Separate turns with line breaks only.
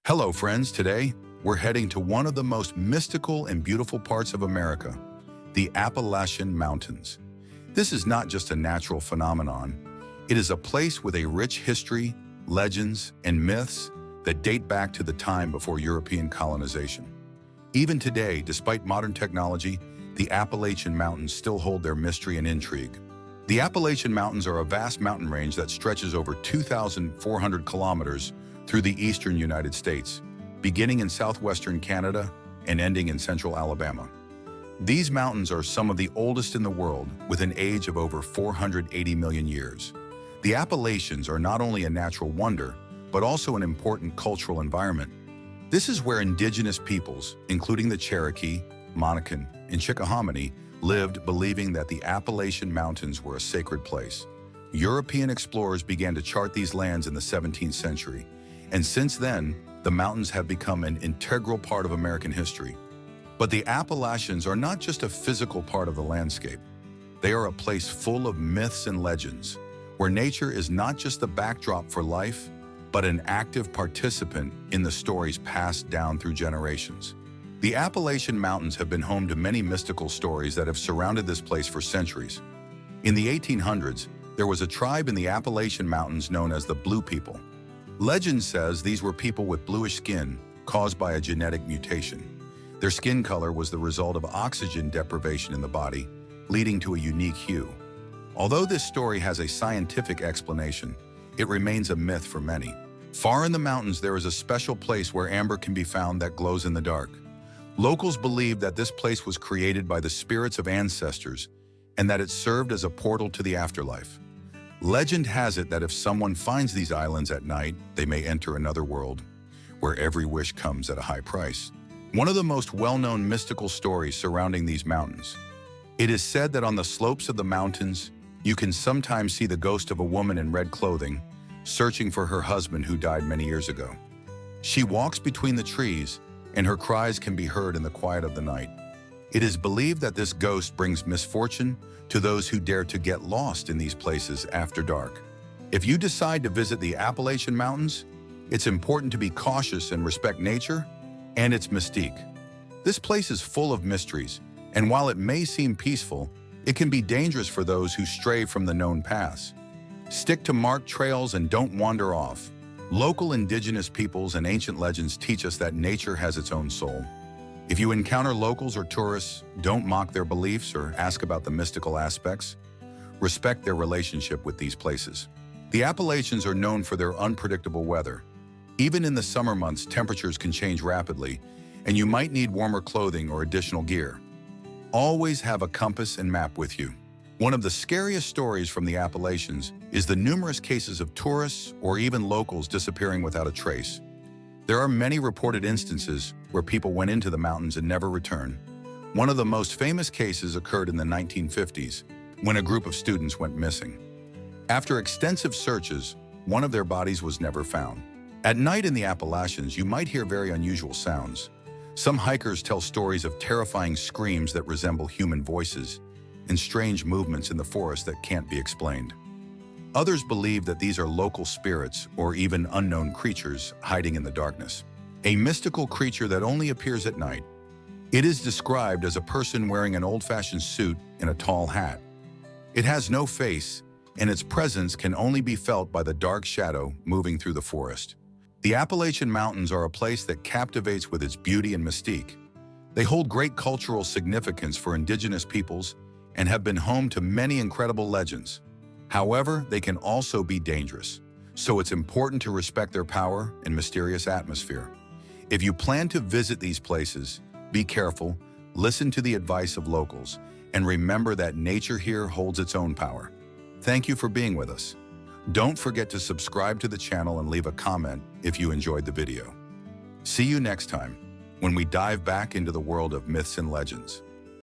Hello, friends. Today, we're heading to one of the most mystical and beautiful parts of America, the Appalachian Mountains. This is not just a natural phenomenon. It is a place with a rich history, legends, and myths that date back to the time before European colonization. Even today, despite modern technology, the Appalachian Mountains still hold their mystery and intrigue. The Appalachian Mountains are a vast mountain range that stretches over 2,400 kilometers through the eastern United States, beginning in southwestern Canada and ending in central Alabama. These mountains are some of the oldest in the world, with an age of over 480 million years. The Appalachians are not only a natural wonder, but also an important cultural environment. This is where indigenous peoples, including the Cherokee, Monacan, and Chickahominy, lived, believing that the Appalachian Mountains were a sacred place. European explorers began to chart these lands in the 17th century, and since then, the mountains have become an integral part of American history. But the Appalachians are not just a physical part of the landscape. They are a place full of myths and legends, where nature is not just the backdrop for life, but an active participant in the stories passed down through generations. The Appalachian Mountains have been home to many mystical stories that have surrounded this place for centuries. In the 1800s, there was a tribe in the Appalachian Mountains known as the Blue People. Legend says these were people with bluish skin caused by a genetic mutation. Their skin color was the result of oxygen deprivation in the body, leading to a unique hue. Although this story has a scientific explanation, it remains a myth for many. Far in the mountains, there is a special place where amber can be found that glows in the dark. Locals believe that this place was created by the spirits of ancestors and that it served as a portal to the afterlife. Legend has it that if someone finds these islands at night, they may enter another world, where every wish comes at a high price. One of the most well-known mystical stories surrounding these mountains. It is said that on the slopes of the mountains, you can sometimes see the ghost of a woman in red clothing, searching for her husband who died many years ago. She walks between the trees, and her cries can be heard in the quiet of the night. It is believed that this ghost brings misfortune to those who dare to get lost in these places after dark. If you decide to visit the Appalachian Mountains, it's important to be cautious and respect nature and its mystique. This place is full of mysteries, and while it may seem peaceful, it can be dangerous for those who stray from the known paths. Stick to marked trails and don't wander off. Local indigenous peoples and ancient legends teach us that nature has its own soul. If you encounter locals or tourists, don't mock their beliefs or ask about the mystical aspects. Respect their relationship with these places. The Appalachians are known for their unpredictable weather. Even in the summer months, temperatures can change rapidly, and you might need warmer clothing or additional gear. Always have a compass and map with you. One of the scariest stories from the Appalachians is the numerous cases of tourists or even locals disappearing without a trace. There are many reported instances where people went into the mountains and never returned. One of the most famous cases occurred in the 1950s, when a group of students went missing. After extensive searches, one of their bodies was never found. At night in the Appalachians, you might hear very unusual sounds. Some hikers tell stories of terrifying screams that resemble human voices and strange movements in the forest that can't be explained. Others believe that these are local spirits or even unknown creatures hiding in the darkness. A mystical creature that only appears at night. It is described as a person wearing an old-fashioned suit and a tall hat. It has no face, and its presence can only be felt by the dark shadow moving through the forest. The Appalachian Mountains are a place that captivates with its beauty and mystique. They hold great cultural significance for indigenous peoples and have been home to many incredible legends. However, they can also be dangerous, so it's important to respect their power and mysterious atmosphere. If you plan to visit these places, be careful, listen to the advice of locals, and remember that nature here holds its own power. Thank you for being with us. Don't forget to subscribe to the channel and leave a comment if you enjoyed the video. See you next time, when we dive back into the world of myths and legends.